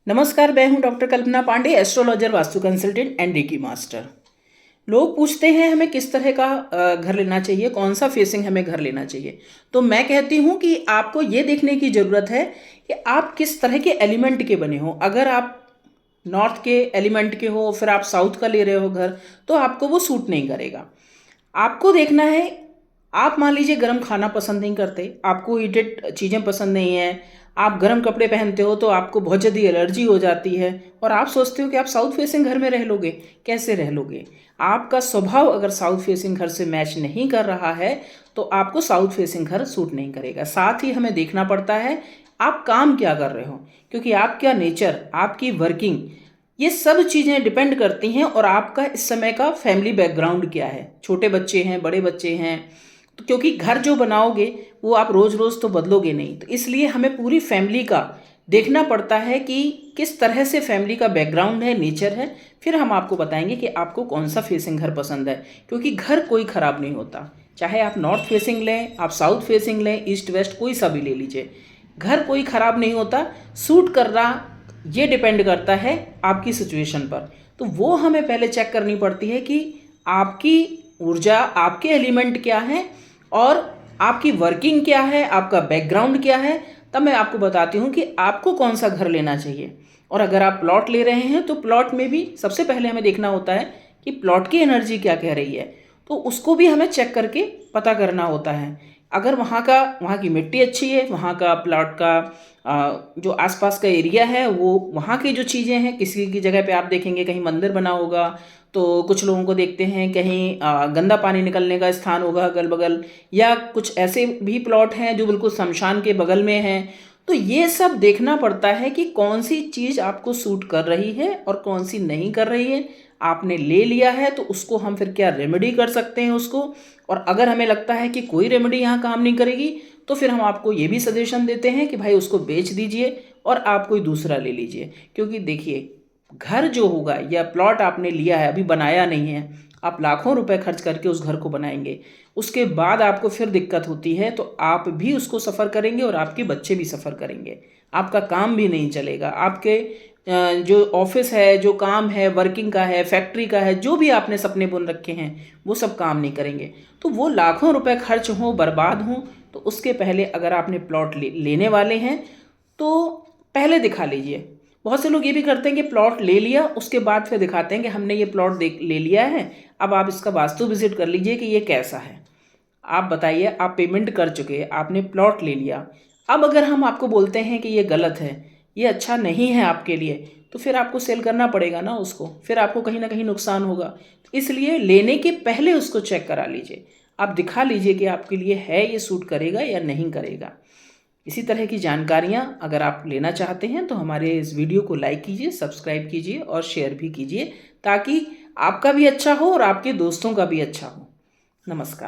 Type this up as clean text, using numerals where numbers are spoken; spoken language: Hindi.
नमस्कार, मैं हूं doctor Kalpana Pandey, astrologer, vastu consultant and reiki master. लोग पूछते हैं हमें किस तरह का घर लेना चाहिए, कौन सा फेसिंग हमें घर लेना चाहिए। तो मैं कहती हूं कि आपको ये देखने की ज़रूरत है कि आप किस तरह के एलिमेंट के बने हो। अगर आप नॉर्थ के एलिमेंट के हो, फिर आप साउथ का ले रहे हो घर, तो आपको वो सूट नहीं करेगा। आपको देखना है, आप मान लीजिए गर्म खाना पसंद नहीं करते, आपको हीटेड चीज़ें पसंद नहीं है, आप गर्म कपड़े पहनते हो तो आपको बहुत जल्दी एलर्जी हो जाती है और आप सोचते हो कि आप साउथ फेसिंग घर में रह लोगे। कैसे रह लोगे? आपका स्वभाव अगर साउथ फेसिंग घर से मैच नहीं कर रहा है तो आपको साउथ फेसिंग घर सूट नहीं करेगा। साथ ही हमें देखना पड़ता है आप काम क्या कर रहे हो, क्योंकि आपका नेचर, आपकी वर्किंग, ये सब चीज़ें डिपेंड करती हैं और आपका इस समय का फैमिली बैकग्राउंड क्या है। छोटे बच्चे हैं, बड़े बच्चे हैं, तो क्योंकि घर जो बनाओगे वो आप रोज़ रोज़ तो बदलोगे नहीं, तो इसलिए हमें पूरी फैमिली का देखना पड़ता है कि किस तरह से फैमिली का बैकग्राउंड है, नेचर है। फिर हम आपको बताएंगे कि आपको कौन सा फेसिंग घर पसंद है, क्योंकि घर कोई ख़राब नहीं होता। चाहे आप नॉर्थ फेसिंग लें, आप साउथ फेसिंग लें, ईस्ट वेस्ट कोई सा भी ले लीजिए, घर कोई ख़राब नहीं होता। सूट करना ये डिपेंड करता है आपकी सिचुएशन पर। तो वो हमें पहले चेक करनी पड़ती है कि आपकी ऊर्जा, आपके एलिमेंट क्या हैं और आपकी वर्किंग क्या है, आपका बैकग्राउंड क्या है। तब मैं आपको बताती हूँ कि आपको कौन सा घर लेना चाहिए। और अगर आप प्लॉट ले रहे हैं तो प्लॉट में भी सबसे पहले हमें देखना होता है कि प्लॉट की एनर्जी क्या कह रही है, तो उसको भी हमें चेक करके पता करना होता है। अगर वहाँ की मिट्टी अच्छी है, वहाँ का प्लॉट का जो आसपास का एरिया है, वो वहाँ की जो चीज़ें हैं, किसी की जगह पे आप देखेंगे कहीं मंदिर बना होगा, तो कुछ लोगों को देखते हैं कहीं गंदा पानी निकलने का स्थान होगा अगल बगल, या कुछ ऐसे भी प्लॉट हैं जो बिल्कुल शमशान के बगल में हैं। तो ये सब देखना पड़ता है कि कौन सी चीज़ आपको सूट कर रही है और कौन सी नहीं कर रही है। आपने ले लिया है तो उसको हम फिर क्या रेमेडी कर सकते हैं उसको। और अगर हमें लगता है कि कोई रेमेडी यहाँ काम नहीं करेगी तो फिर हम आपको ये भी सजेशन देते हैं कि भाई उसको बेच दीजिए और आप कोई दूसरा ले लीजिए। क्योंकि देखिए, घर जो होगा या प्लॉट आपने लिया है, अभी बनाया नहीं है, आप लाखों रुपए खर्च करके उस घर को बनाएंगे, उसके बाद आपको फिर दिक्कत होती है तो आप भी उसको सफ़र करेंगे और आपके बच्चे भी सफ़र करेंगे। आपका काम भी नहीं चलेगा, आपके जो ऑफिस है, जो काम है, वर्किंग का है, फैक्ट्री का है, जो भी आपने सपने बुन रखे हैं वो सब काम नहीं करेंगे। तो वो लाखों रुपए खर्च हों, बर्बाद हों, तो उसके पहले अगर आपने प्लॉट लेने वाले हैं तो पहले दिखा लीजिए। बहुत से लोग ये भी करते हैं कि प्लॉट ले लिया उसके बाद फिर दिखाते हैं कि हमने ये प्लॉट देख ले लिया है, अब आप इसका वास्तु विजिट कर लीजिए कि ये कैसा है। आप बताइए, आप पेमेंट कर चुके, आपने प्लॉट ले लिया, अब अगर हम आपको बोलते हैं कि ये गलत है, ये अच्छा नहीं है आपके लिए, तो फिर आपको सेल करना पड़ेगा ना उसको, फिर आपको कहीं ना कहीं नुकसान होगा। तो इसलिए लेने के पहले उसको चेक करा लीजिए, आप दिखा लीजिए कि आपके लिए है, ये सूट करेगा या नहीं करेगा। इसी तरह की जानकारियाँ अगर आप लेना चाहते हैं तो हमारे इस वीडियो को लाइक कीजिए, सब्सक्राइब कीजिए और शेयर भी कीजिए, ताकि आपका भी अच्छा हो और आपके दोस्तों का भी अच्छा हो। नमस्कार।